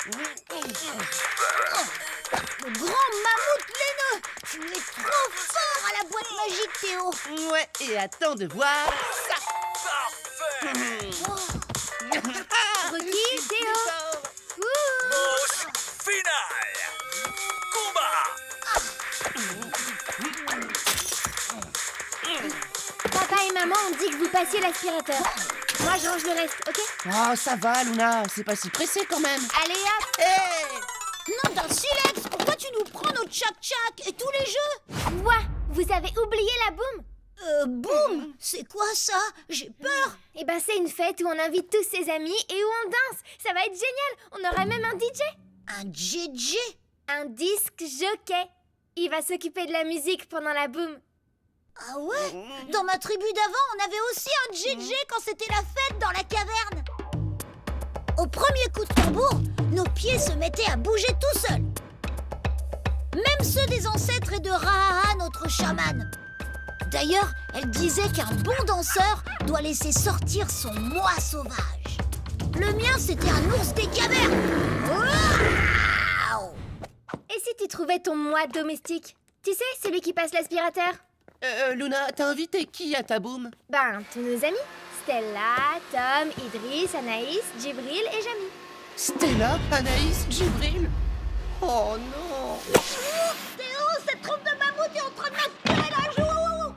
Le grand mammouth laineux! Tu es trop fort à la boîte magique, Théo! Ouais, et attends de voir ça. Rocky, Théo! Manche finale. Combat. Papa et maman ont dit que vous passiez l'aspirateur. Moi, je range le reste, ok? Oh, ça va, Luna, c'est pas si pressé quand même. Allez, hop! Hey! Non, d'un silex! Pourquoi tu nous prends notre tchac-tchac et tous les jeux? Quoi? Vous avez oublié la boum? Boum? C'est quoi ça? J'ai peur! Eh ben c'est une fête où on invite tous ses amis et où on danse. Ça va être génial. On aura même un DJ. Un JJ? Un disque jockey. Il va s'occuper de la musique pendant la boum. Ah ouais? Dans ma tribu d'avant, on avait aussi un JJ quand c'était la fête dans la caverne. Au premier coup de tambour, nos pieds se mettaient à bouger tout seuls. Même ceux des ancêtres et de Rahaha, notre chaman. D'ailleurs, elle disait qu'un bon danseur doit laisser sortir son moi sauvage. Le mien, c'était un ours des cavernes. Waouh! Et si tu trouvais ton moi domestique? Tu sais, celui qui passe l'aspirateur? Luna, t'as invité qui à ta boum? Ben, tous nos amis. Stella, Tom, Idriss, Anaïs, Djibril et Jamy. Stella, Anaïs, Djibril. Oh non! Théo, cette trompe de mammouth est en train de m'aspirer la joue!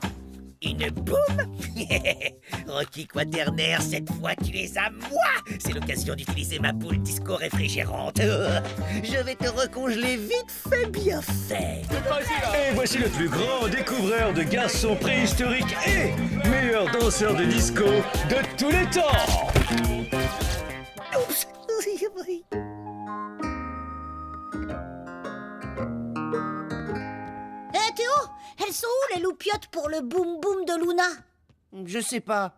Une boum. Rocky Quaternaire, cette fois tu es à moi. C'est l'occasion d'utiliser ma boule disco réfrigérante. Je vais te recongeler vite fait, bien fait. Et voici le plus grand découvreur de garçons préhistoriques et meilleur danseur de disco de tous les temps. Oups. Hé Théo, elles sont où les loupiottes pour le boum boum de Luna? Je sais pas.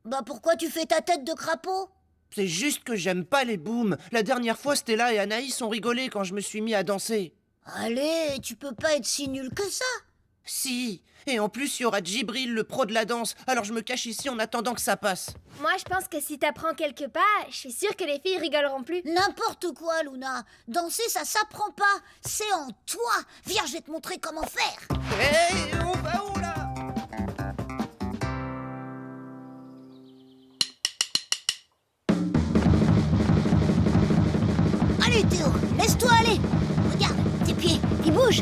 Bah pourquoi tu fais ta tête de crapaud? C'est juste que j'aime pas les booms. La dernière fois, Stella et Anaïs ont rigolé quand je me suis mis à danser. Allez, tu peux pas être si nul que ça. Si. Et en plus, il y aura Djibril, le pro de la danse. Alors je me cache ici en attendant que ça passe. Moi, je pense que si t'apprends quelques pas, je suis sûre que les filles rigoleront plus. N'importe quoi, Luna. Danser, ça s'apprend pas. C'est en toi. Viens, je vais te montrer comment faire. Hé, on va où là? Allez Théo, laisse-toi aller. Regarde, tes pieds, ils bougent.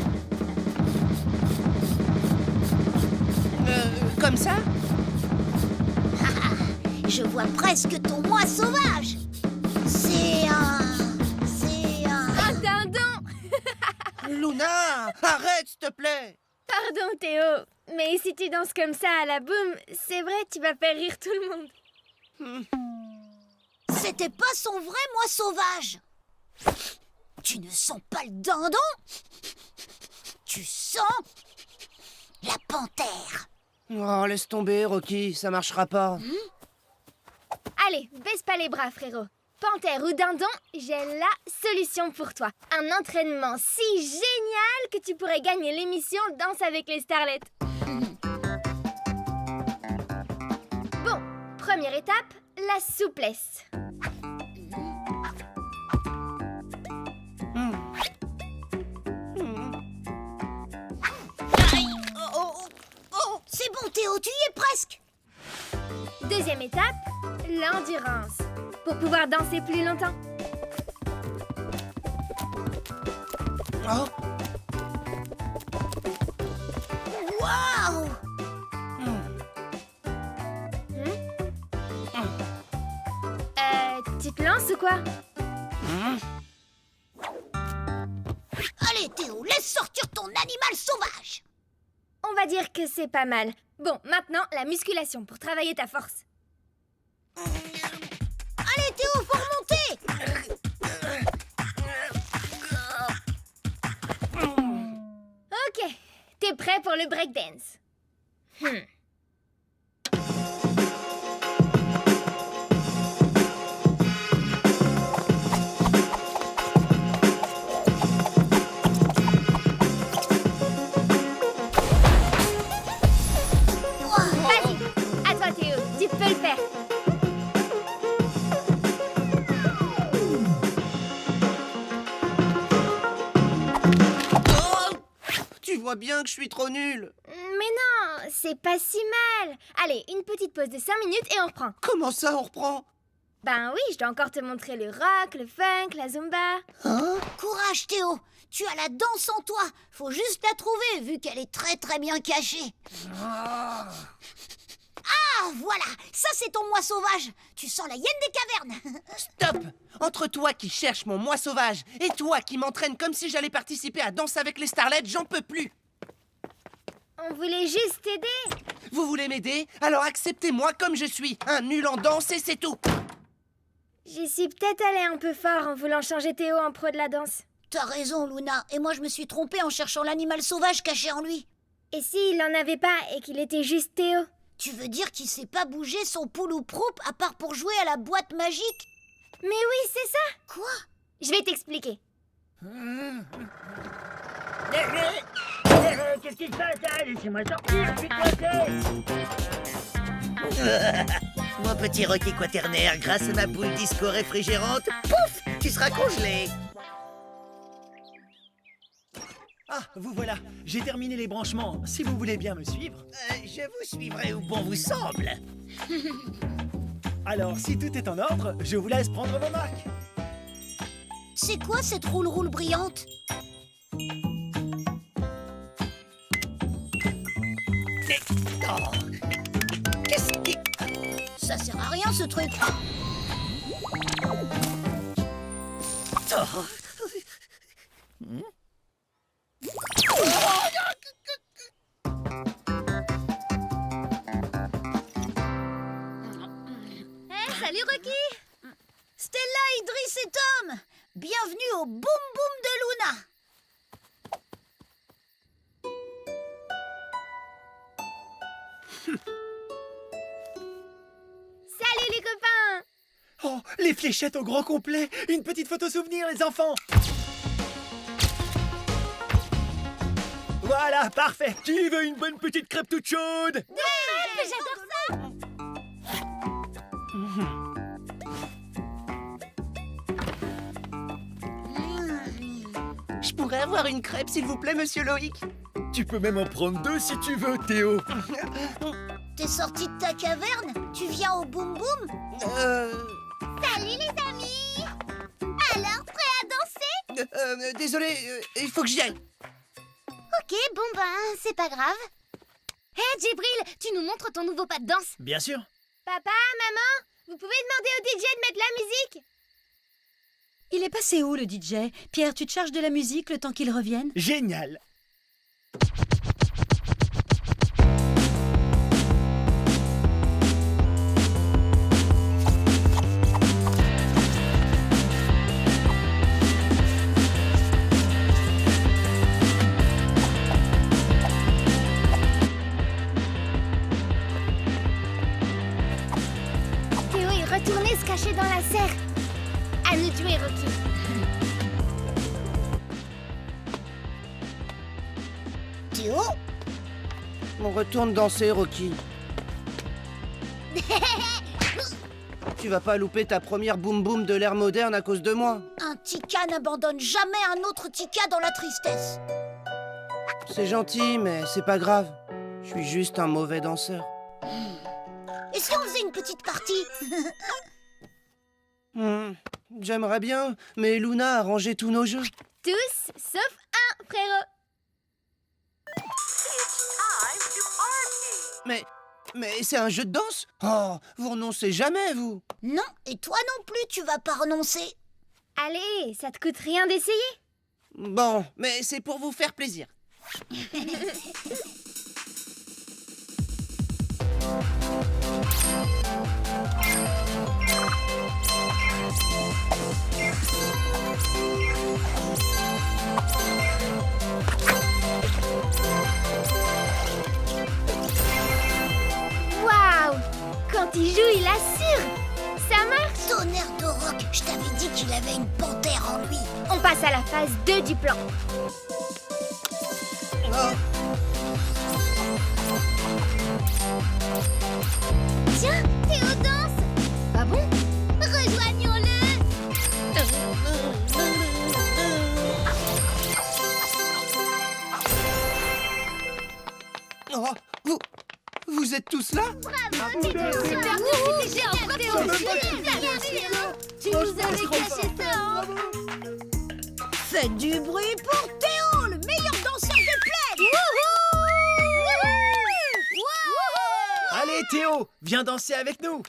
Comme ça? Je vois presque ton moi sauvage. C'est un Un dindon! Luna, arrête, s'il te plaît. Pardon, Théo. Mais si tu danses comme ça à la boum, c'est vrai, tu vas faire rire tout le monde. C'était pas son vrai moi sauvage. Tu ne sens pas le dindon? Tu sens la panthère. Oh, laisse tomber, Rocky, ça marchera pas. Allez, baisse pas les bras, frérot. Panthère ou dindon, j'ai la solution pour toi. Un entraînement si génial que tu pourrais gagner l'émission Danse avec les starlettes. Bon, première étape, la souplesse. C'est bon Théo, tu y es presque. Deuxième étape, l'endurance. Pour pouvoir danser plus longtemps. Oh, Waouh! Tu te lances ou quoi? Allez Théo, laisse sortir ton animal sauvage. On va dire que c'est pas mal. Bon, maintenant, la musculation pour travailler ta force. Allez Théo, faut remonter. Ok, t'es prêt pour le breakdance? Vas-y, à toi Théo, tu peux le faire. vois bien que je suis trop nul. Mais non, c'est pas si mal. Allez, une petite pause de 5 minutes et on reprend. Comment ça, on reprend? Ben oui, je dois encore te montrer le rock, le funk, la zumba. Hein? Courage, Théo. Tu as la danse en toi. Faut juste la trouver, vu qu'elle est très très bien cachée. Ah, voilà. Ça, c'est ton moi sauvage. Tu sens la hyène des cavernes. Stop! Entre toi qui cherches mon moi sauvage et toi qui m'entraîne comme si j'allais participer à Danse avec les starlets, j'en peux plus. On voulait juste t'aider. Vous voulez m'aider? Alors acceptez-moi comme je suis. Un nul en danse et c'est tout. J'y suis peut-être allée un peu fort en voulant changer Théo en pro de la danse. T'as raison, Luna. Et moi, je me suis trompée en cherchant l'animal sauvage caché en lui. Et s'il n'en avait pas et qu'il était juste Théo? Tu veux dire qu'il sait pas bouger son poulou proup à part pour jouer à la boîte magique? Mais oui, c'est ça. Quoi? Je vais t'expliquer. Qu'est-ce qui se passe là? Laissez-moi sortir, je suis coincé. Mon petit Rocky Quaternaire, grâce à ma boule disco réfrigérante, pouf, tu seras congelé. Ah, vous voilà. J'ai terminé les branchements. Si vous voulez bien me suivre. Je vous suivrai où bon vous semble. Alors, si tout est en ordre, je vous laisse prendre vos marques. C'est quoi cette roule-roule brillante? Mais, oh, qu'est-ce qui... Ça sert à rien, ce truc. Oh. Salut Rocky. Stella, Idriss et Tom, bienvenue au Boom Boom de Luna. Salut les copains. Oh, les fléchettes au grand complet. Une petite photo souvenir, les enfants. Voilà, parfait. Qui veut une bonne petite crêpe toute chaude? J'adore ça. Je pourrais avoir une crêpe, s'il vous plaît, monsieur Loïc? Tu peux même en prendre 2 si tu veux, Théo. T'es sorti de ta caverne? Tu viens au Boom Boom? Salut les amis. Alors, prêt à danser? Désolé, il faut que j'y aille. Ok, bon ben, c'est pas grave. Hé, Djibril, tu nous montres ton nouveau pas de danse? Bien sûr. Papa, maman, vous pouvez demander au DJ de mettre la musique? Il est passé où, le DJ? Pierre, tu te charges de la musique le temps qu'il revienne? Génial. Théo est retourné se cacher dans la serre. À nous de jouer, Rocky. Théo? On retourne danser, Rocky. Tu vas pas louper ta première boom boom de l'ère moderne à cause de moi. Un Tika n'abandonne jamais un autre Tika dans la tristesse. C'est gentil, mais c'est pas grave. Je suis juste un mauvais danseur. Et si on faisait une petite partie? J'aimerais bien, mais Luna a rangé tous nos jeux. Tous, sauf un, frérot. Mais c'est un jeu de danse? Oh, vous renoncez jamais, vous? Non, et toi non plus, tu vas pas renoncer. Allez, ça te coûte rien d'essayer? Bon, mais c'est pour vous faire plaisir. Waouh! Quand il joue, il assure! Ça marche! Tonnerre de roc, je t'avais dit qu'il avait une panthère en lui. On passe à la phase 2 du plan. Oh, Tiens, Théo danse! Ah bon? Rejoignons-le! cela? Super, c'était génial, Théo. Tu nous avais caché ça, hein. Faites du bruit pour Théo, le meilleur danseur de plaine. Allez, Théo, viens danser avec nous.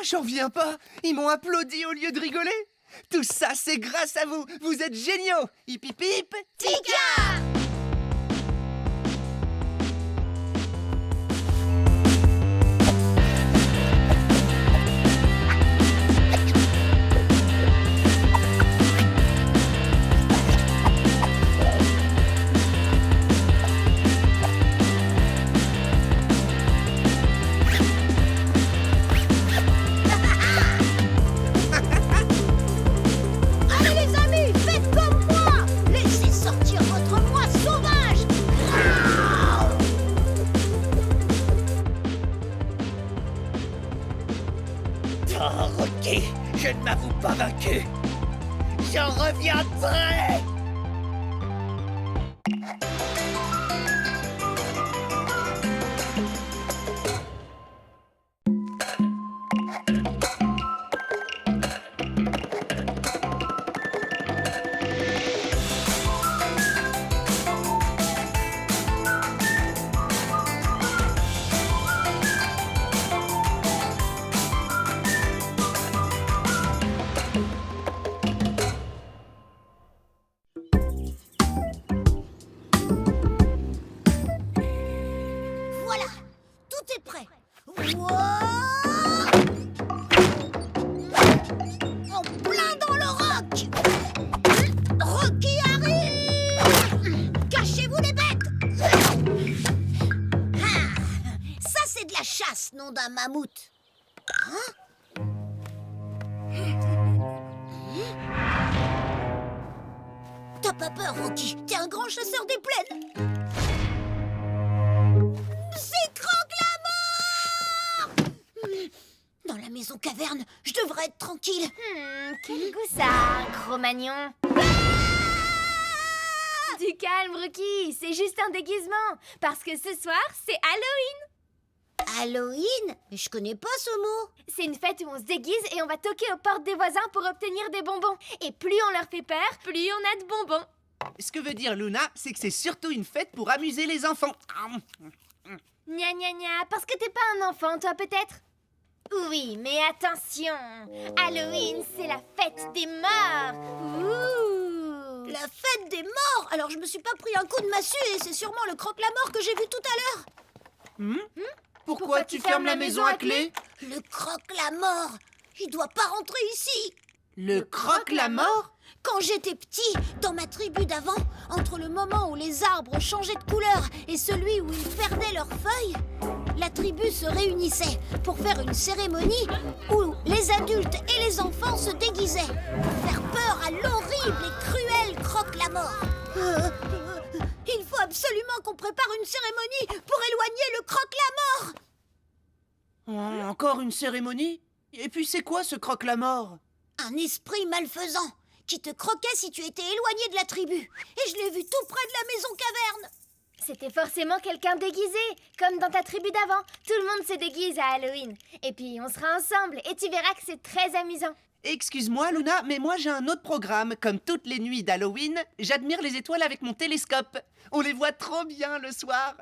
J'en viens pas. Ils m'ont applaudi au lieu de rigoler. Tout ça, c'est grâce à vous. Vous êtes géniaux. Hip hip hip. Tika! Allez les amis, faites comme moi. Laissez sortir votre moi sauvage. Oh, Rocky, je ne m'avoue pas vaincu. J'en reviendrai. Voilà, tout est prêt. Wouah! En plein dans le roc. Rocky arrive. Cachez-vous les bêtes. Ah, ça c'est de la chasse, nom d'un mammouth. Hein? T'as pas peur, Rocky? T'es un grand chasseur des plaines. C'est Croque-la-Mort! Dans la maison caverne, je devrais être tranquille. Quel goût ça, Cro-Magnon. Du calme, Rocky, c'est juste un déguisement. Parce que ce soir, c'est Halloween. Halloween? Mais je connais pas ce mot. C'est une fête où on se déguise et on va toquer aux portes des voisins pour obtenir des bonbons. Et plus on leur fait peur, plus on a de bonbons. Ce que veut dire Luna, c'est que c'est surtout une fête pour amuser les enfants. Gna gna gna, parce que t'es pas un enfant, toi, peut-être? Oui, mais attention. Halloween, c'est la fête des morts. Ouh. La fête des morts. Alors je me suis pas pris un coup de massue et c'est sûrement le Croque-la-Mort que j'ai vu tout à l'heure. Pourquoi tu fermes la maison à clé? Le Croque-la-Mort. Il doit pas rentrer ici. Le Croque-la-Mort? Quand j'étais petit, dans ma tribu d'avant, entre le moment où les arbres changeaient de couleur et celui où ils perdaient leurs feuilles, la tribu se réunissait pour faire une cérémonie où les adultes et les enfants se déguisaient pour faire peur à l'horrible et cruel Croque-la-Mort. Il faut absolument qu'on prépare une cérémonie pour éloigner le Croque-la-Mort. Encore une cérémonie? Et puis c'est quoi ce Croque-la-Mort? Un esprit malfaisant qui te croquait si tu étais éloigné de la tribu. Et je l'ai vu tout près de la maison caverne. C'était forcément quelqu'un déguisé, comme dans ta tribu d'avant. Tout le monde se déguise à Halloween. Et puis on sera ensemble et tu verras que c'est très amusant. Excuse-moi Luna, mais moi j'ai un autre programme. Comme toutes les nuits d'Halloween, j'admire les étoiles avec mon télescope. On les voit trop bien le soir.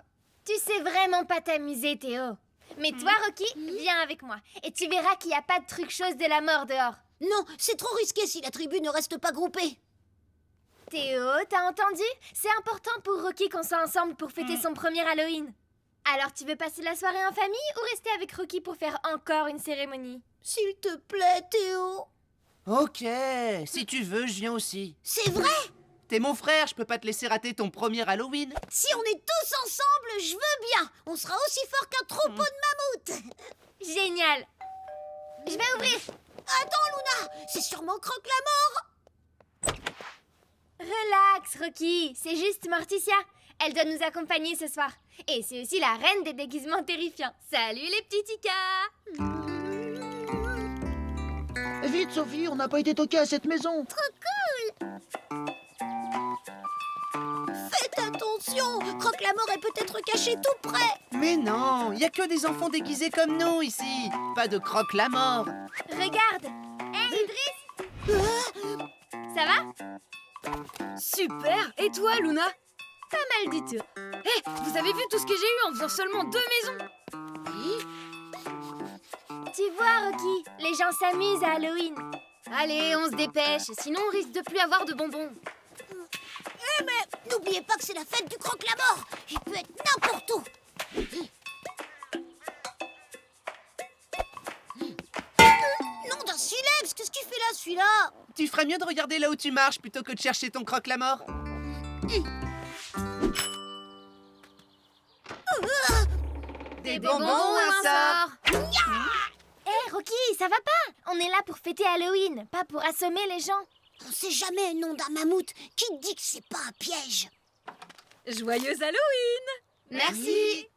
Tu sais vraiment pas t'amuser, Théo. Mais toi, Rocky, viens avec moi. Et tu verras qu'il n'y a pas de truc chose de la mort dehors. Non, c'est trop risqué si la tribu ne reste pas groupée. Théo, t'as entendu? C'est important pour Rocky qu'on soit ensemble pour fêter son premier Halloween. Alors tu veux passer la soirée en famille ou rester avec Rocky pour faire encore une cérémonie? S'il te plaît, Théo. Ok, si tu veux, je viens aussi. C'est vrai? T'es mon frère, je peux pas te laisser rater ton premier Halloween. Si on est tous ensemble, je veux bien. On sera aussi fort qu'un troupeau de mammouths. Génial! Je vais ouvrir! Attends, Luna, c'est sûrement Croque-la-Mort. Relax, Rocky, c'est juste Morticia. Elle doit nous accompagner ce soir. Et c'est aussi la reine des déguisements terrifiants. Salut les petits ticas! Vite, Sophie, on n'a pas été toqués à cette maison. Faites attention, Croque Croque-la-Mort est peut-être caché tout près. Mais non, il y a que des enfants déguisés comme nous ici. Pas de croque-la-mort. Regarde. Hé, Idriss. Ça va? Super. Et toi, Luna? Pas mal du tout. Hé, vous avez vu tout ce que j'ai eu en faisant seulement 2 maisons? Tu vois, Rocky, les gens s'amusent à Halloween. Allez, on se dépêche, sinon on risque de plus avoir de bonbons. Mais n'oubliez pas que c'est la fête du Croque-la-Mort. Il peut être n'importe où. Nom d'un silex, qu'est-ce qu'il fait là, celui-là? Tu ferais mieux de regarder là où tu marches plutôt que de chercher ton croque-la-mort. Des bonbons ou un sort? Hé, Rocky, ça va pas? On est là pour fêter Halloween, pas pour assommer les gens. On sait jamais le nom d'un mammouth. Qui dit que c'est pas un piège? Joyeux Halloween! Merci.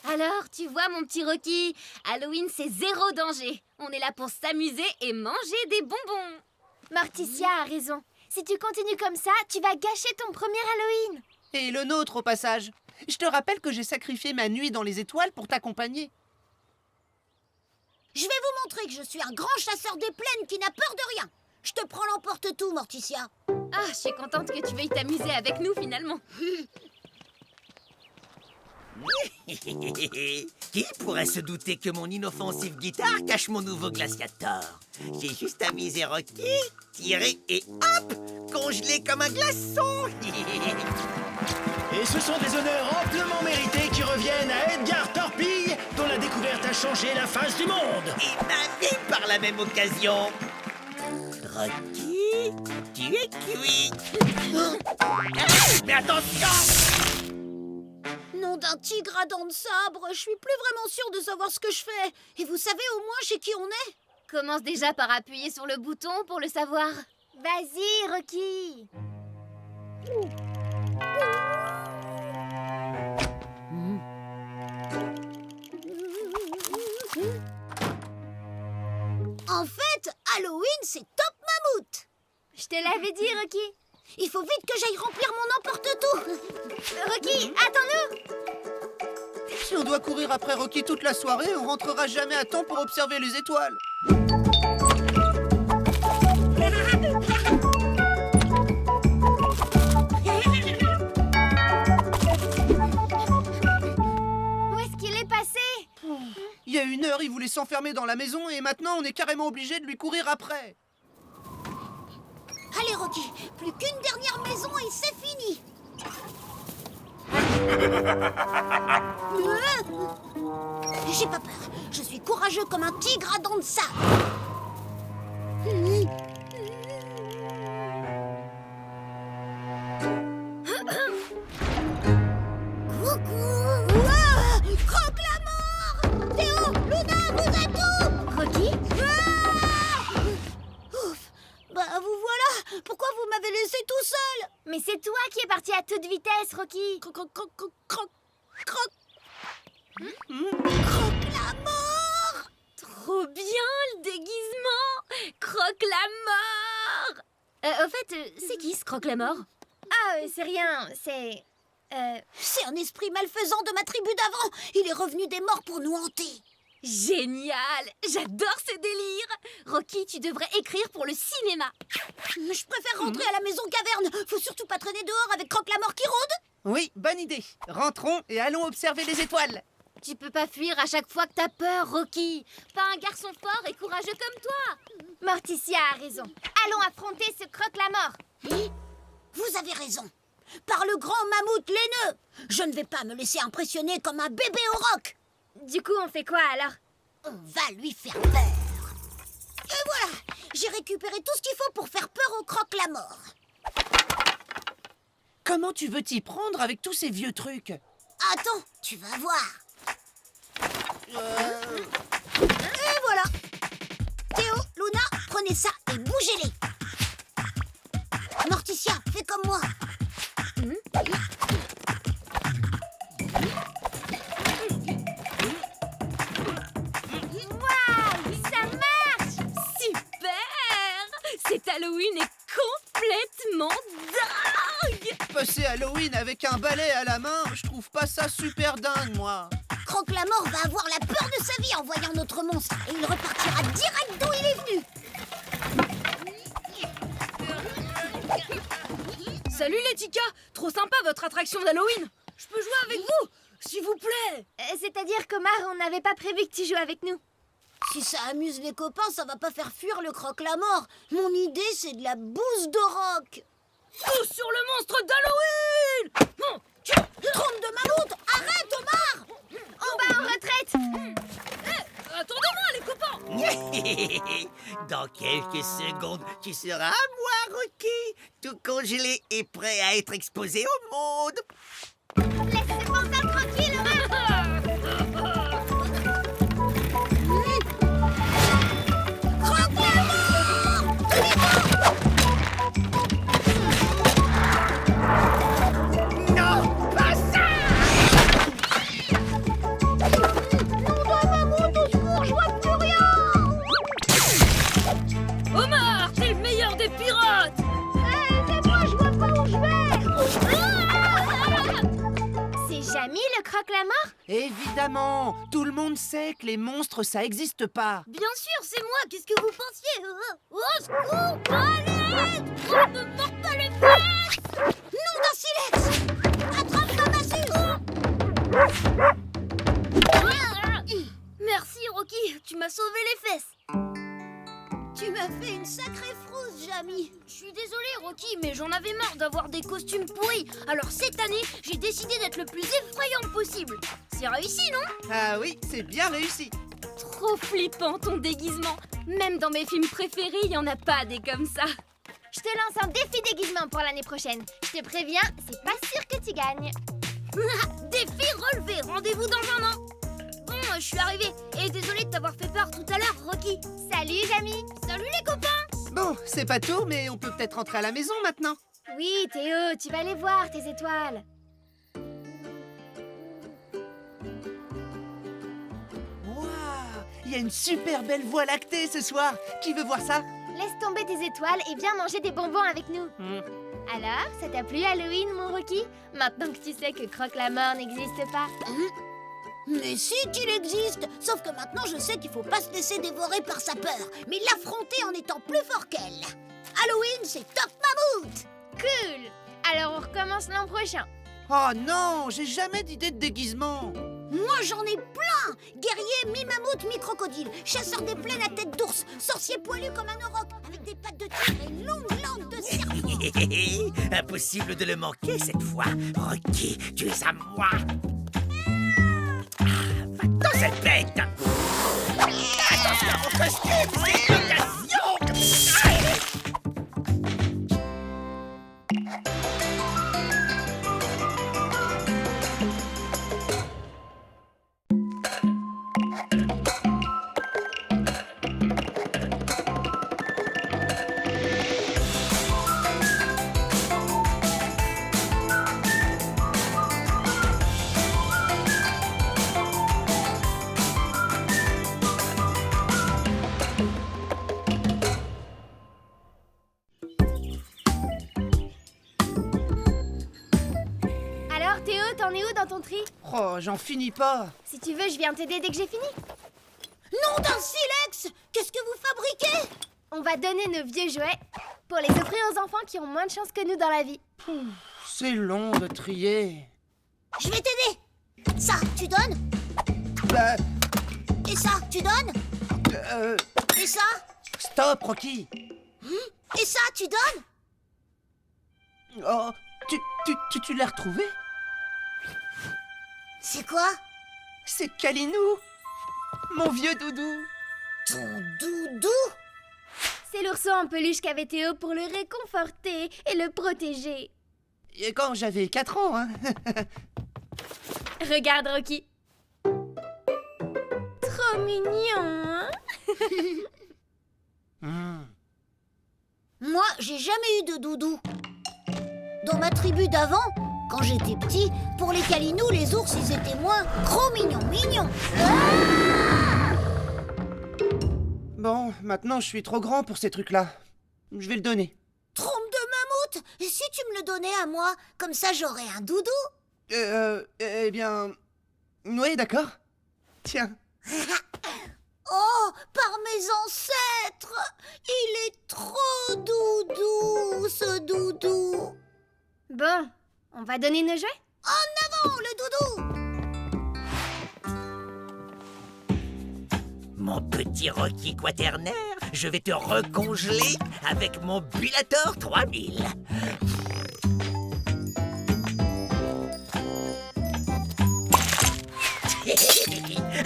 Alors, tu vois, mon petit Rocky, Halloween, c'est zéro danger. On est là pour s'amuser et manger des bonbons. Morticia a raison. Si tu continues comme ça, tu vas gâcher ton premier Halloween. Et le nôtre au passage. Je te rappelle que j'ai sacrifié ma nuit dans les étoiles pour t'accompagner. Je vais vous montrer que je suis un grand chasseur des plaines qui n'a peur de rien. Je te prends l'emporte-tout, Morticia. Ah, je suis contente que tu veuilles t'amuser avec nous, finalement. Qui pourrait se douter que mon inoffensive guitare cache mon nouveau glaciator? J'ai juste amusé Rocky, tiré et hop, congelé comme un glaçon. Et ce sont des honneurs amplement mérités qui reviennent à Edgar Torpille, dont la découverte a changé la face du monde. Et ma vie par la même occasion. Rocky, tu es cuit. Mais attention! Nom d'un tigre à dents de sabre, je suis plus vraiment sûre de savoir ce que je fais. Et vous savez au moins chez qui on est? Commence déjà par appuyer sur le bouton pour le savoir. Vas-y, Rocky. En fait, Halloween, c'est Top Mammouth. Je te l'avais dit, Rocky. Il faut vite que j'aille remplir mon emporte-tout. Rocky, attends-nous. Si on doit courir après Rocky toute la soirée, on rentrera jamais à temps pour observer les étoiles. Où est-ce qu'il est passé? Il y a 1 heure, il voulait s'enfermer dans la maison et maintenant on est carrément obligé de lui courir après. Allez, Rocky, plus qu'une dernière maison et c'est fini. J'ai pas peur. Je suis courageux comme un tigre à dents de sabre. Coucou. Ah, Croque-la-Mort. Théo, Luna, vous êtes où? Rocky? Ah, ouf. Bah vous voilà. Pourquoi vous m'avez laissé tout seul? Mais c'est toi qui es parti à toute vitesse, Rocky. Croque-la-Mort. Trop bien, le déguisement! Croque-la-Mort! Au fait, c'est qui ce Croque-la-Mort? Ah, c'est rien, c'est... C'est un esprit malfaisant de ma tribu d'avant. Il est revenu des morts pour nous hanter. Génial! J'adore ce délire! Rocky, tu devrais écrire pour le cinéma. Je préfère rentrer à la maison caverne. Faut surtout pas traîner dehors avec Croque-la-Mort qui rôde. Oui, bonne idée. Rentrons et allons observer les étoiles. Tu peux pas fuir à chaque fois que t'as peur, Rocky. Pas un garçon fort et courageux comme toi. Morticia a raison. Allons affronter ce Croque-la-Mort. Vous avez raison. Par le grand mammouth laineux, je ne vais pas me laisser impressionner comme un bébé au roc. Du coup, on fait quoi alors? On va lui faire peur. Et voilà, j'ai récupéré tout ce qu'il faut pour faire peur au Croque-la-Mort. Comment tu veux t'y prendre avec tous ces vieux trucs? Attends, tu vas voir. Et voilà. Théo, Luna, prenez ça et bougez-les. Morticia, fais comme moi. Waouh, ça marche! Super! Cet Halloween est complètement dingue! Passer Halloween Halloween avec un balai à la main, je trouve pas ça super dingue, moi. Croque-la-Mort va avoir la peur de sa vie en voyant notre monstre et il repartira direct d'où il est venu. Salut les Tika! Trop sympa votre attraction d'Halloween! Je peux jouer avec vous, s'il vous plaît! C'est-à-dire qu'Omar, on n'avait pas prévu que tu joues avec nous. Si ça amuse les copains, ça va pas faire fuir le croque-la-mort. Mon idée, c'est de la bouse de rock. Tous sur le monstre d'Halloween! Trompe de Maloute, arrête Omar! On va en retraite. Attendez-moi les copains! Dans quelques secondes, tu seras à moi, Rocky, tout congelé et prêt à être exposé au monde. Laisse ces panthères tranquilles, Omar. Non, pas ça! Omar, t'es le meilleur des pirates! C'est Jamy, le croque-la-mort? Évidemment, tout le monde sait que les monstres, ça existe pas. Bien sûr, c'est moi, qu'est-ce que vous pensiez? Au secours! Allez! On me mord pas les fesses! Nom d'un silex! Attrape ma massue! Merci, Rocky, tu m'as sauvé les fesses. Tu m'as fait une sacrée frousse, Jamy. Je suis désolée, Rocky, mais j'en avais marre d'avoir des costumes pourris. Alors cette année, j'ai décidé d'être le plus effrayant possible. C'est réussi, non? Ah oui, c'est bien réussi. Trop flippant ton déguisement. Même dans mes films préférés, il n'y en a pas des comme ça. Je te lance un défi déguisement pour l'année prochaine. Je te préviens, c'est pas sûr que tu gagnes. Défi relevé, rendez-vous dans un an. Bon, je suis arrivée. Et désolée de t'avoir fait peur tout à l'heure, Rocky. Salut, Jamy. Salut les copains. Bon, c'est pas tout, mais on peut peut-être rentrer à la maison maintenant. Oui, Théo, tu vas aller voir tes étoiles. Waouh, il y a une super belle voie lactée ce soir. Qui veut voir ça? Laisse tomber tes étoiles et viens manger des bonbons avec nous. Alors, ça t'a plu Halloween, mon Rocky? Maintenant que tu sais que Croque-la-Mort n'existe pas. Mais si qu'il existe. Sauf que maintenant, je sais qu'il faut pas se laisser dévorer par sa peur, mais l'affronter en étant plus fort qu'elle. Halloween, c'est Top Mammouth. Cool. Alors, on recommence l'an prochain. Oh non, j'ai jamais d'idée de déguisement. Moi, j'en ai plein. Guerrier, mi-mammouth, mi-crocodile, chasseur des plaines à tête d'ours, sorcier poilu comme un auroch, avec des pattes de tigre et une longue langue de serpent. Impossible de le manquer cette fois. Rocky, tu es à moi. Va-t'en cette bête. Attention à mon costume, c'est l'occasion. Alors, Théo, t'en es où dans ton tri? Oh, j'en finis pas. Si tu veux, je viens t'aider dès que j'ai fini. Nom d'un silex. Qu'est-ce que vous fabriquez? On va donner nos vieux jouets pour les offrir aux enfants qui ont moins de chance que nous dans la vie. C'est long de trier. Je vais t'aider. Ça, tu donnes? Bah, Et ça, tu donnes? Et ça? stop, Rocky. Et ça, tu donnes? Oh, tu l'as retrouvé? C'est quoi? C'est Kalinou, mon vieux doudou. Ton doudou? C'est l'ourson en peluche qu'avait Théo pour le réconforter et le protéger. Et quand j'avais 4 ans, hein. Regarde, Rocky. Trop mignon, hein? Moi, j'ai jamais eu de doudou. Dans ma tribu d'avant, quand j'étais petit, pour les Kalinous, les ours, ils étaient moins gros mignons. Bon, maintenant je suis trop grand pour ces trucs-là. Je vais le donner. Trompe de mammouth! Et si tu me le donnais à moi? Comme ça, j'aurais un doudou. Eh bien... Oui, d'accord. Tiens. Oh, par mes ancêtres! Il est trop doudou, ce doudou. Bon, on va donner nos jouets? En avant, le doudou! Mon petit Rocky quaternaire, je vais te recongeler avec mon Bulator 3000.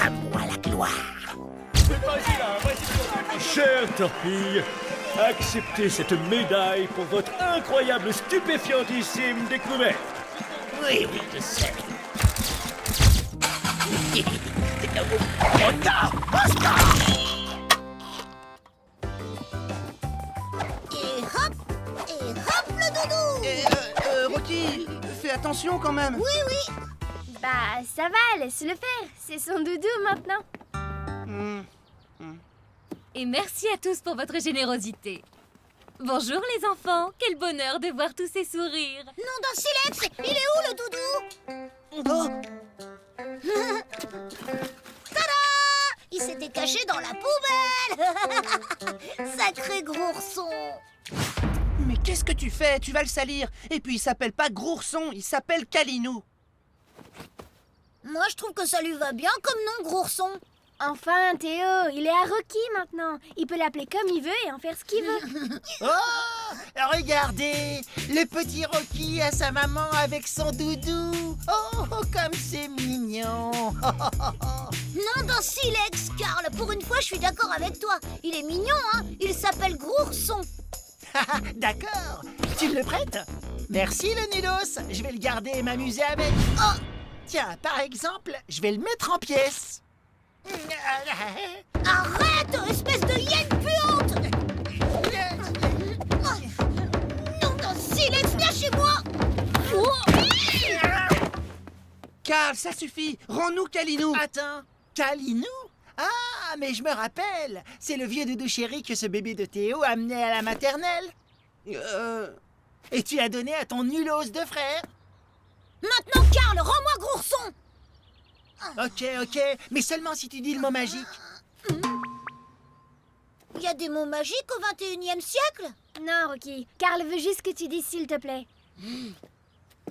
À moi la gloire. Chère Torpille, acceptez cette médaille pour votre incroyable, stupéfiantissime découverte. Oui, je sais. Oh non! Et hop, le doudou! Rocky, fais attention quand même. Oui. Bah, ça va, laisse-le faire. C'est son doudou maintenant. Et merci à tous pour votre générosité. Bonjour les enfants, quel bonheur de voir tous ces sourires. Nom d'un silex, il est où le doudou? Oh, Tada! Il s'était caché dans la poubelle. Sacré Grourson. mais qu'est-ce que tu fais? Tu vas le salir. Et puis il s'appelle pas Grourson, il s'appelle Kalinou. Moi, je trouve que ça lui va bien comme nom, Grourson. Enfin, Théo, il est à Rocky maintenant. Il peut l'appeler comme il veut et en faire ce qu'il veut. Oh, regardez, le petit Rocky à sa maman avec son doudou. Oh, comme c'est mignon. Nom d'un silex, Karl. Pour une fois, je suis d'accord avec toi. Il est mignon, hein? Il s'appelle Grourson. D'accord. Tu me le prêtes? Merci le Nulos. Je vais le garder et m'amuser avec. Oh, tiens, par exemple, je vais le mettre en pièces. Arrête, espèce de hyène puante! Nom d'un silex, viens chez moi! Karl, ça suffit. Rends-nous Kalinou. Attends, Kalinou? Ah, mais je me rappelle. C'est le vieux doudou chéri que ce bébé de Théo a amené à la maternelle. Et tu as donné à ton nulos de frère. Maintenant, Karl, rends-moi Grourson! Ok, mais seulement si tu dis le mot magique. Il y a des mots magiques au 21e siècle? Non, Rocky. Karl veut juste que tu dises s'il te plaît.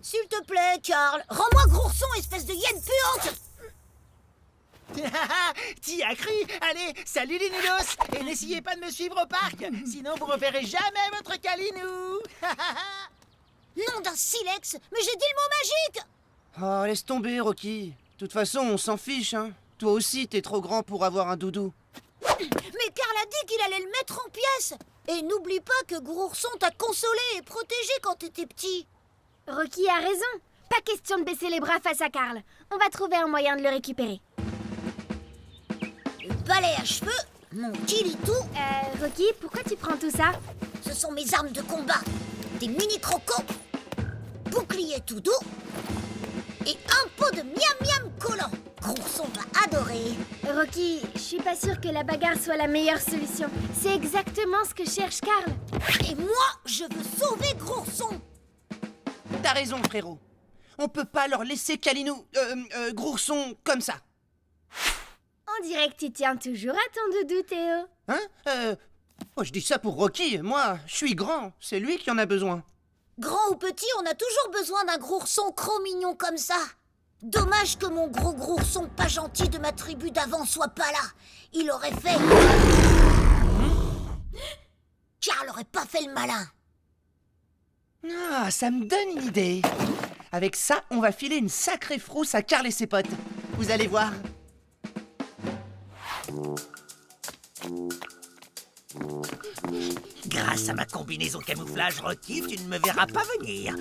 S'il te plaît, Karl, rends-moi Grourson, espèce de hyène puante! T'y as cru? Allez, salut les nulos. Et n'essayez pas de me suivre au parc, sinon vous reverrez jamais votre Kalinou. Nom d'un silex, mais j'ai dit le mot magique! Oh, laisse tomber, Rocky. De toute façon, on s'en fiche, hein. Toi aussi, t'es trop grand pour avoir un doudou. Mais Karl a dit qu'il allait le mettre en pièces. Et n'oublie pas que Grourson t'a consolé et protégé quand t'étais petit. Rocky a raison. Pas question de baisser les bras face à Karl. On va trouver un moyen de le récupérer. Le balai à cheveux, mon kilitou. Rocky, pourquoi tu prends tout ça? Ce sont mes armes de combat. Des mini-crocos, bouclier tout doux et un pot de miam-miam collant. Grourson va adorer. Rocky, je suis pas sûre que la bagarre soit la meilleure solution. C'est exactement ce que cherche Karl. Et moi, je veux sauver Grourson. T'as raison, frérot. On peut pas leur laisser Kalinou, Grourson, comme ça. On dirait que tu tiens toujours à ton doudou, Théo. Hein? Oh, je dis ça pour Rocky. Moi, je suis grand. C'est lui qui en a besoin. Grand ou petit, on a toujours besoin d'un Grourson cro-mignon comme ça. Dommage que mon gros Grourson pas gentil de ma tribu d'avant soit pas là. Il aurait fait... Karl aurait pas fait le malin. Ah, ça me donne une idée. Avec ça, on va filer une sacrée frousse à Karl et ses potes. Vous allez voir. Grâce à ma combinaison camouflage Rocky, tu ne me verras pas venir.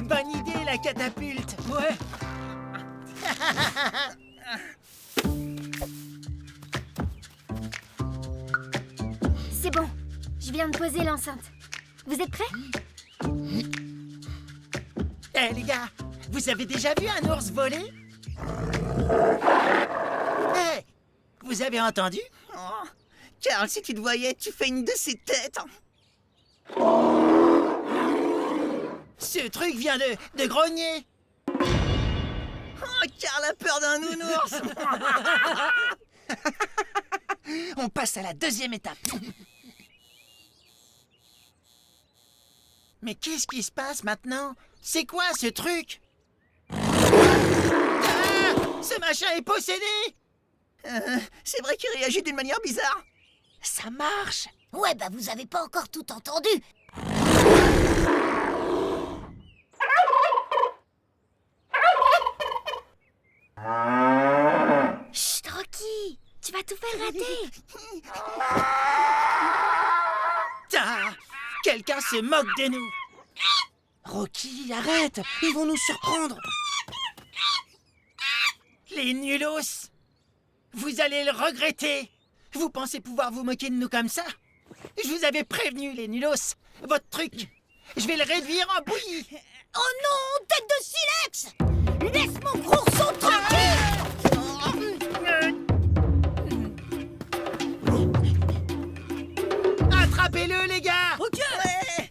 Bonne idée, la catapulte. Ouais. vient de poser l'enceinte. Vous êtes prêts? Eh les gars, vous avez déjà vu un ours voler? Eh, vous avez entendu? Oh, Carl, si tu te voyais, tu fais une de ces têtes. Ce truc vient de grogner. Oh, Carl a peur d'un nounours. On passe à la deuxième étape. Mais qu'est-ce qui se passe maintenant? C'est quoi ce truc? Ah! Ce machin est possédé! C'est vrai qu'il réagit d'une manière bizarre. Ça marche. Ouais, bah vous avez pas encore tout entendu. Chut, Rocky, tu vas tout faire rater. Ah! Quelqu'un se moque de nous! Rocky, arrête. Ils vont nous surprendre. Les nulos! Vous allez le regretter! Vous pensez pouvoir vous moquer de nous comme ça? Je vous avais prévenu, les nulos! Votre truc, je vais le réduire en bouillie! Oh non, tête de silex! Laisse mon courson tranquille! Attrapez-le, les gars! Ok. Ouais.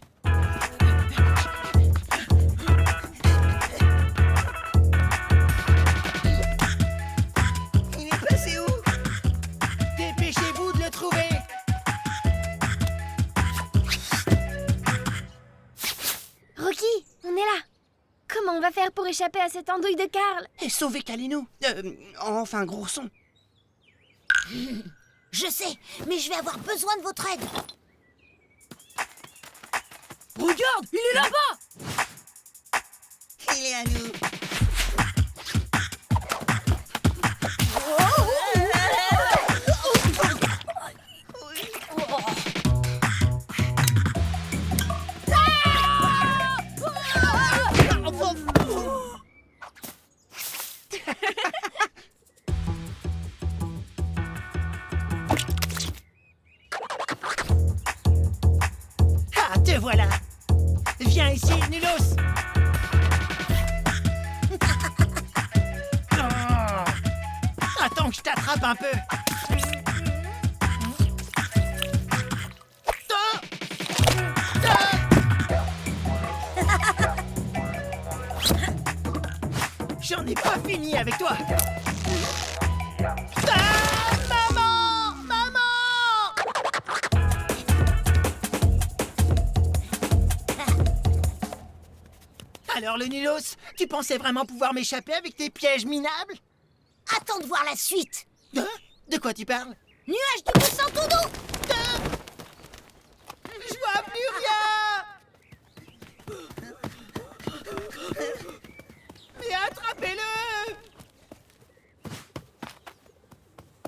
Il est passé où? Dépêchez-vous de le trouver! Rocky, on est là. Comment on va faire pour échapper à cette andouille de Carl? Et sauver Kalinou. Enfin, Grourson. Je sais, mais je vais avoir besoin de votre aide. Regarde, il est là-bas! Il est à nous. Ah, te voilà! Viens ici, nulos! Oh. Attends que je t'attrape un peu! Oh. J'en ai pas fini avec toi! Ah, maman! Maman! Alors, le nulos, tu pensais vraiment pouvoir m'échapper avec tes pièges minables? Attends de voir la suite. Hein? De quoi tu parles? Nuage du poussant tout doux. Je vois plus rien! Mais attrapez-le!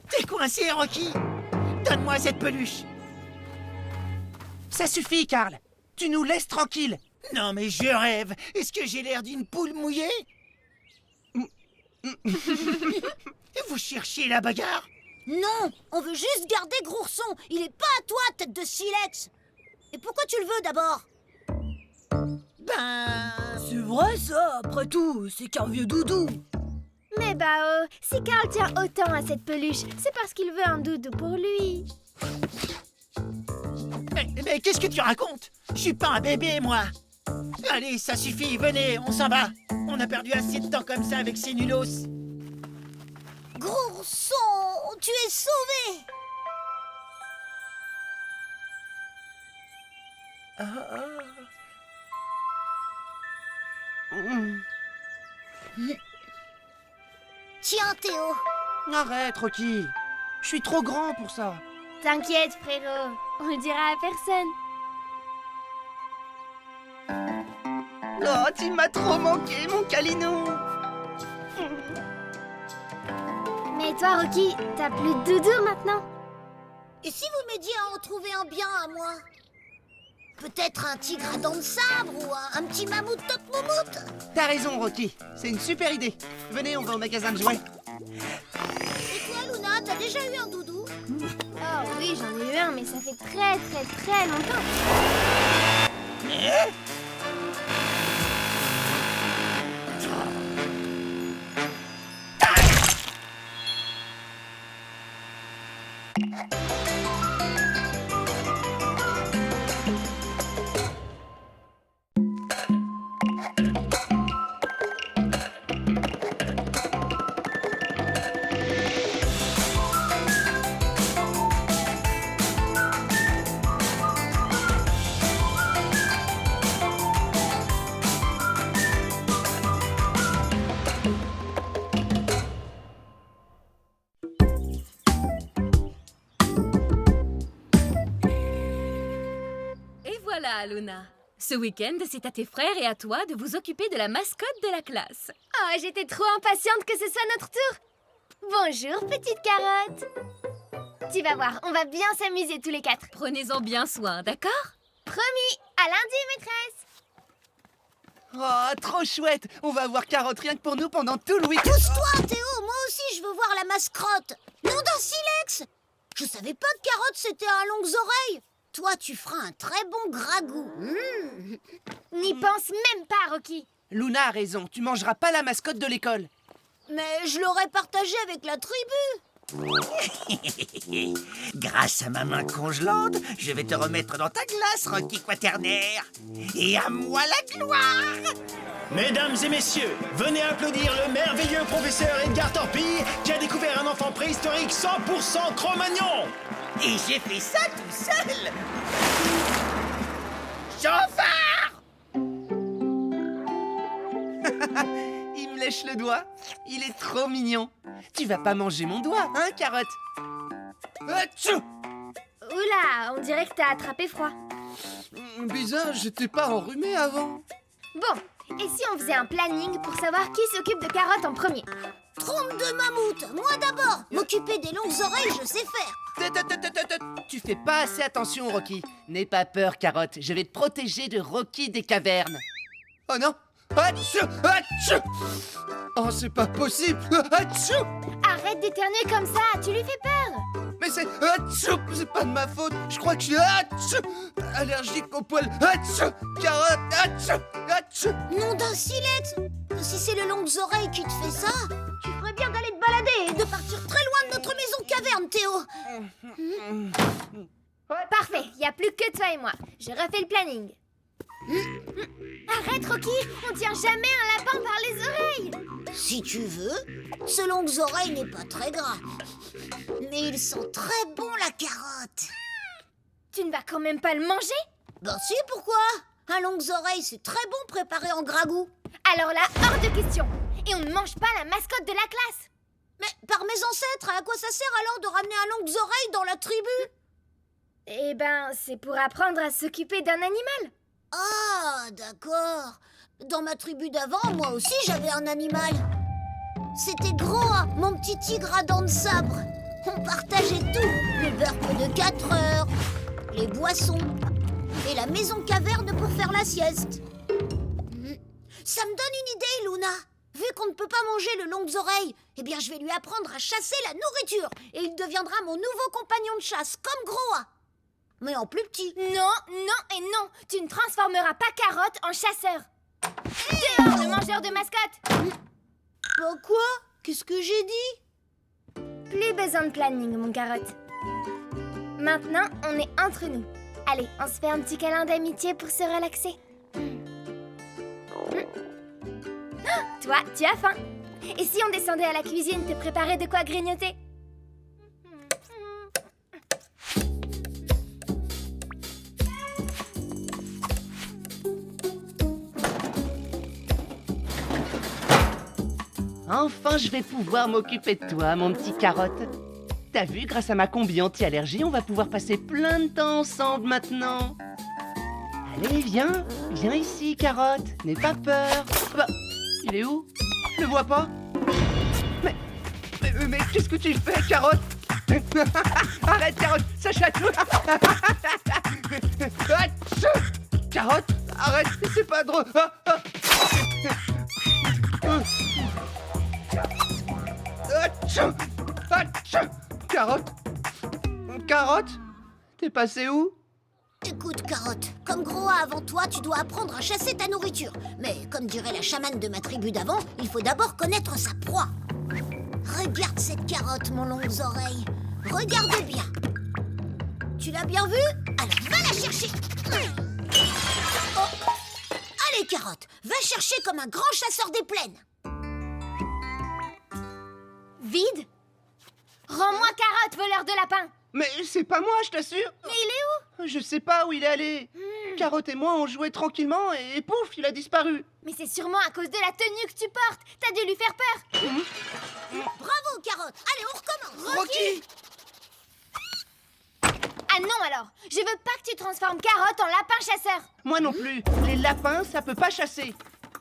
T'es coincé, Rocky! Donne-moi cette peluche! Ça suffit, Carl. Tu nous laisses tranquilles. Non, mais je rêve! Est-ce que j'ai l'air d'une poule mouillée? Vous cherchez la bagarre? Non, on veut juste garder Grourson. Il est pas à toi, tête de silex. Et pourquoi tu le veux d'abord? Ben... C'est vrai ça, après tout, c'est qu'un vieux doudou. Mais bah si Carl tient autant à cette peluche, c'est parce qu'il veut un doudou pour lui. Mais qu'est-ce que tu racontes? Je suis pas un bébé, moi! Allez, ça suffit, venez, on s'en va! On a perdu assez de temps comme ça avec ces nulos! Grourson, tu es sauvé. Tiens, Théo. Arrête, Rocky. Je suis trop grand pour ça. T'inquiète, frérot, on le dira à personne. Oh, tu m'as trop manqué, mon Kalinou. Mais toi, Rocky, t'as plus de doudou maintenant? Et si vous m'aidiez à en trouver un bien à moi? Peut-être un tigre à dents de sabre ou un petit mammouth top moumoute? T'as raison, Rocky. C'est une super idée. Venez, on va au magasin de jouets. Et toi, Luna, t'as déjà eu un doudou? Oh oui, j'en ai eu un, mais ça fait très longtemps. Et voilà, Luna. Ce week-end, c'est à tes frères et à toi de vous occuper de la mascotte de la classe. Oh, j'étais trop impatiente que ce soit notre tour. Bonjour, petite carotte. Tu vas voir, on va bien s'amuser tous les 4. Prenez-en bien soin, d'accord? Promis, à lundi, maîtresse. Oh, trop chouette! On va avoir Carotte rien que pour nous pendant tout le week-end. Pousse-toi, Théo, moi aussi je veux voir la mascotte. Nom d'un silex. Je savais pas que Carotte c'était un longues oreilles. Toi, tu feras un très bon gragou. N'y pense même pas, Rocky. Luna a raison, tu mangeras pas la mascotte de l'école. Mais je l'aurais partagé avec la tribu. Grâce à ma main congelante, je vais te remettre dans ta glace, Rocky Quaternaire. Et à moi la gloire! Mesdames et messieurs, venez applaudir le merveilleux professeur Edgar Torpille qui a découvert un enfant préhistorique 100% Cro-Magnon. Et j'ai fait ça tout seul! Chauffard! Il me lèche le doigt. Il est trop mignon. Tu vas pas manger mon doigt, hein, Carotte? Atchou! Oula, on dirait que t'as attrapé froid. Bizarre, j'étais pas enrhumé avant. Bon, et si on faisait un planning pour savoir qui s'occupe de Carotte en premier? Trompe de mammouth, moi d'abord. M'occuper des longues oreilles, je sais faire. Tu fais pas assez attention, Rocky. N'aie pas peur, Carotte. Je vais te protéger de Rocky des cavernes. Oh non! Atchou! Atchou! Oh, c'est pas possible! Atchou! Arrête d'éternuer comme ça, tu lui fais peur. Mais c'est... Atchou! C'est pas de ma faute! Je crois que je suis... Atchou! Allergique aux poils! Atchou! Carotte! Atchou! Atchou! Nom d'un silex. Si c'est les longues oreilles qui te fait ça, tu ferais bien d'aller te balader et de partir très loin de notre maison caverne, Théo. Parfait, y a plus que toi et moi. Je refais le planning. Arrête, Rocky, on tient jamais un lapin par les oreilles. Si tu veux, ce longues oreilles n'est pas très gras. Mais il sent très bon la carotte. Tu ne vas quand même pas le manger? Ben si, pourquoi? Un longues oreilles, c'est très bon préparé en gragou. Alors là, hors de question. Et on ne mange pas la mascotte de la classe. Mais par mes ancêtres, à quoi ça sert alors de ramener un longues oreilles dans la tribu? Eh ben, c'est pour apprendre à s'occuper d'un animal. Ah, d'accord. Dans ma tribu d'avant, moi aussi j'avais un animal. C'était Groa, mon petit tigre à dents de sabre. On partageait tout. Le burp de 4 heures, les boissons et la maison caverne pour faire la sieste. Ça me donne une idée, Luna. Vu qu'on ne peut pas manger le longues oreilles, eh bien je vais lui apprendre à chasser la nourriture. Et il deviendra mon nouveau compagnon de chasse, comme Groa. Mais en plus petit. Non, non et non. Tu ne transformeras pas Carotte en chasseur. Dehors, le mangeur de mascotte. Bah quoi? Qu'est-ce que j'ai dit? Plus besoin de planning, mon Carotte. Maintenant, on est entre nous. Allez, on se fait un petit câlin d'amitié pour se relaxer. Toi, tu as faim. Et si on descendait à la cuisine te préparer de quoi grignoter? Enfin, je vais pouvoir m'occuper de toi, mon petit Carotte. T'as vu, grâce à ma combi anti-allergie, on va pouvoir passer plein de temps ensemble maintenant. Allez, viens. Viens ici, Carotte. N'aie pas peur. Bah, il est où? Je le vois pas. Mais qu'est-ce que tu fais, Carotte? Arrête, Carotte, ça chatouille. Carotte, arrête, c'est pas drôle. Carotte, Carotte? T'es passé où? Écoute, Carotte, comme Groa avant toi, tu dois apprendre à chasser ta nourriture. Mais comme dirait la chamane de ma tribu d'avant, il faut d'abord connaître sa proie. Regarde cette carotte, mon longues oreilles. Regarde bien. Tu l'as bien vue? Alors va la chercher. Oh. Allez, Carotte, va chercher comme un grand chasseur des plaines. Vide? Rends-moi Carotte, voleur de lapin! Mais c'est pas moi, je t'assure. Mais il est où? Je sais pas où il est allé. Carotte et moi, on jouait tranquillement et pouf, il a disparu. Mais c'est sûrement à cause de la tenue que tu portes. T'as dû lui faire peur. Bravo, Carotte. Allez, on recommence. Rocky! Ah non alors. Je veux pas que tu transformes Carotte en lapin chasseur. Moi non plus. Les lapins, ça peut pas chasser.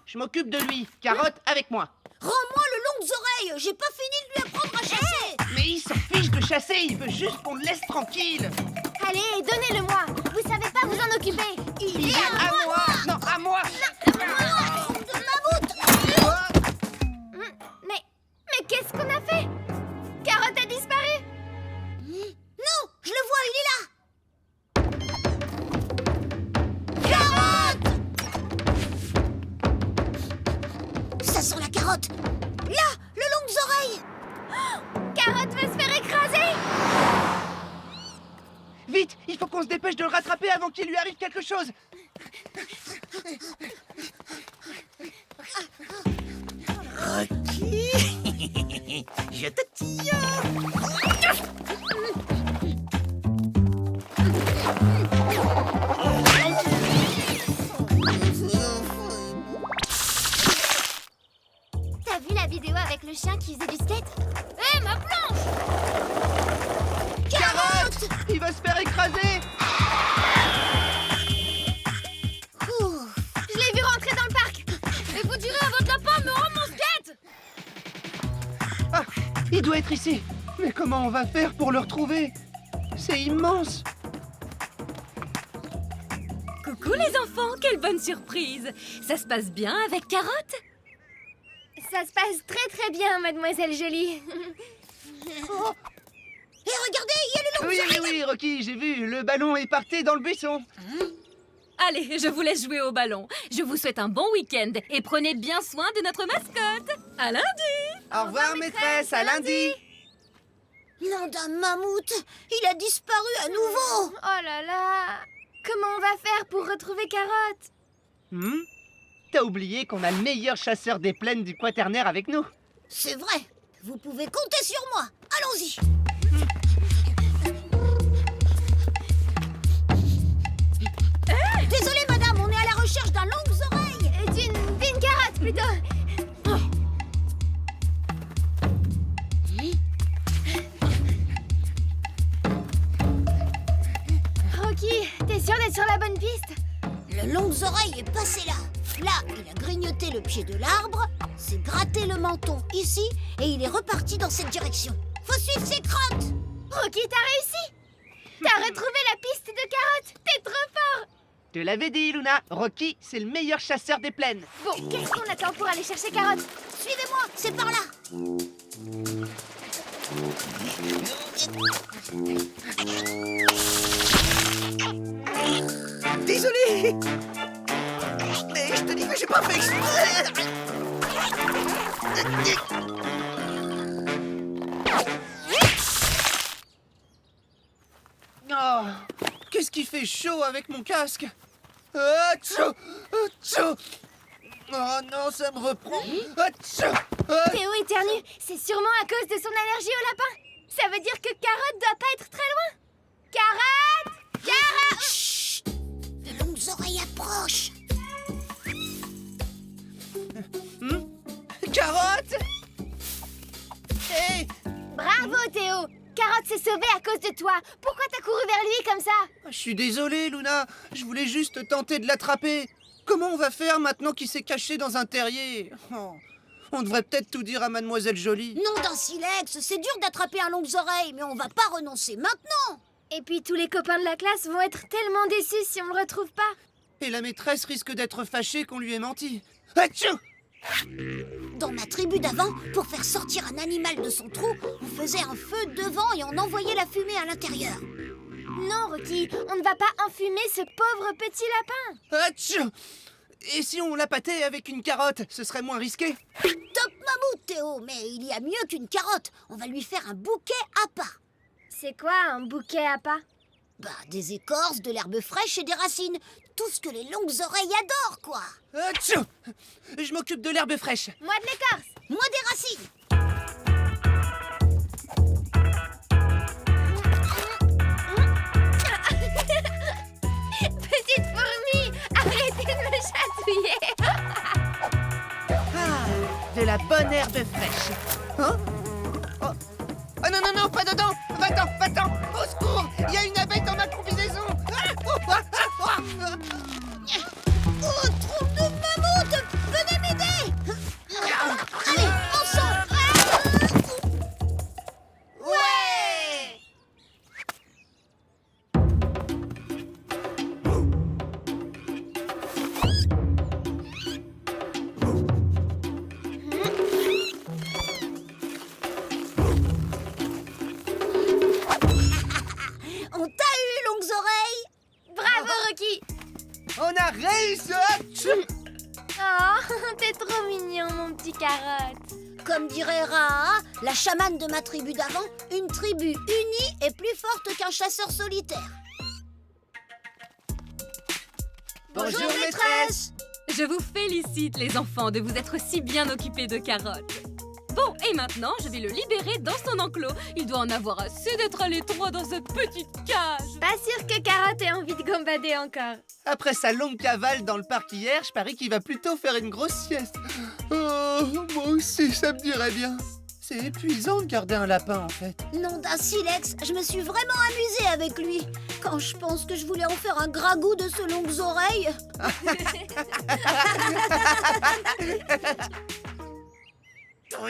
Je m'occupe de lui. Carotte, avec moi. Rends-moi le longues oreilles. J'ai pas fini de lui apprendre à chasser. Mais il s'en fiche de chasser, il veut juste qu'on le laisse tranquille. Allez, donnez-le-moi. Vous savez pas vous en occuper. Il est à moi. Non, à moi. de mammouth. Mais qu'est-ce qu'on a fait? Carotte a disparu. Non, je le vois, il est là. Carotte! Ça sent la carotte. Là, le longues oreilles. Carotte va se faire écraser. Vite, il faut qu'on se dépêche de le rattraper avant qu'il lui arrive quelque chose. Rocky! Je te tiens! T'as vu la vidéo avec le chien qui faisait du skate? Hé, ma planche! Carotte! Il va se faire écraser. Je l'ai vu rentrer dans le parc. Et vous direz à votre lapin, me rend mon skate! Ah, il doit être ici. Mais comment on va faire pour le retrouver? C'est immense. Coucou les enfants, quelle bonne surprise! Ça se passe bien avec Carotte? Ça se passe très très bien, mademoiselle Jolie. Oh. Et regardez, il y a le longues Oui, oreilles. oui, oui, Rocky, j'ai vu. Le ballon est parti dans le buisson. Allez, je vous laisse jouer au ballon. Je vous souhaite un bon week-end et prenez bien soin de notre mascotte. À lundi! Au revoir, maîtresse, à lundi. Nom d'un mammouth, il a disparu à nouveau. Oh là là! Comment on va faire pour retrouver Carotte? T'as oublié qu'on a le meilleur chasseur des plaines du Quaternaire avec nous. C'est vrai, vous pouvez compter sur moi. Allons-y. Désolée, madame, on est à la recherche d'un longues oreilles. D'une carotte, plutôt. Rocky, t'es sûr d'être sur la bonne piste? Le longues oreilles est passé là. Là, il a grignoté le pied de l'arbre, s'est gratté le menton ici, et il est reparti dans cette direction. Faut suivre ses crottes. Rocky, t'as réussi! T'as retrouvé la piste de Carotte! T'es trop fort! Te l'avais dit, Luna. Rocky, c'est le meilleur chasseur des plaines. Bon, qu'est-ce qu'on attend pour aller chercher Carotte? Suivez-moi, c'est par là. Désolé! Mais je te dis que j'ai pas fait exprès! Oh, qu'est-ce qui fait chaud avec mon casque? Atchou! Atchou! Oh non, ça me reprend! Atchou! Théo éternue, c'est sûrement à cause de son allergie au lapin. Ça veut dire que Carotte doit pas être très loin. Carotte! Carotte! Chut! Le longues oreilles approche. Carotte! Hé! Bravo Théo! Carotte s'est sauvée à cause de toi. Pourquoi t'as couru vers lui comme ça? Je suis désolé, Luna. Je voulais juste tenter de l'attraper. Comment on va faire maintenant qu'il s'est caché dans un terrier? Oh, on devrait peut-être tout dire à Mademoiselle Jolie. Nom d'un silex, c'est dur d'attraper un longues oreilles, mais on va pas renoncer maintenant. Et puis tous les copains de la classe vont être tellement déçus si on le retrouve pas. Et la maîtresse risque d'être fâchée qu'on lui ait menti. Atchou! Dans ma tribu d'avant, pour faire sortir un animal de son trou, on faisait un feu devant et on envoyait la fumée à l'intérieur. Non, Rocky, on ne va pas enfumer ce pauvre petit lapin. Atchou! Et si on l'appâtait avec une carotte, ce serait moins risqué? Top mammouth, Théo, mais il y a mieux qu'une carotte. On va lui faire un bouquet à pas. C'est quoi un bouquet à pas? Bah, des écorces, de l'herbe fraîche et des racines. Tout ce que les longues oreilles adorent, quoi. Atchou! Je m'occupe de l'herbe fraîche. Moi de l'écorce. Moi des racines. Petite fourmi, arrêtez de me chatouiller. Ah, de la bonne herbe fraîche. Hein? Oh. Ah non, non, non, pas dedans! Va-t'en, va-t'en! Au secours! Il y a une abeille dans ma combinaison! Ah, oh, ah, ah, ah, ah. Oh, troupe de mammouth! Venez m'aider! Allez, ensemble! Ouais! On t'a eu, longues oreilles! Bravo, Rocky. On a réussi! Atchou! Oh, t'es trop mignon, mon petit carotte. Comme dirait Raa, la chamane de ma tribu d'avant, une tribu unie est plus forte qu'un chasseur solitaire. Bonjour, maîtresse! Je vous félicite, les enfants, de vous être si bien occupés de Carotte. Bon, et maintenant, je vais le libérer dans son enclos. Il doit en avoir assez d'être à l'étroit dans cette petite cage. Pas sûr que Carotte ait envie de gambader encore. Après sa longue cavale dans le parc hier, je parie qu'il va plutôt faire une grosse sieste. Oh, moi aussi, ça me dirait bien. C'est épuisant de garder un lapin, en fait. Nom d'un silex, je me suis vraiment amusée avec lui. Quand je pense que je voulais en faire un gragout de ses longues oreilles. Oh,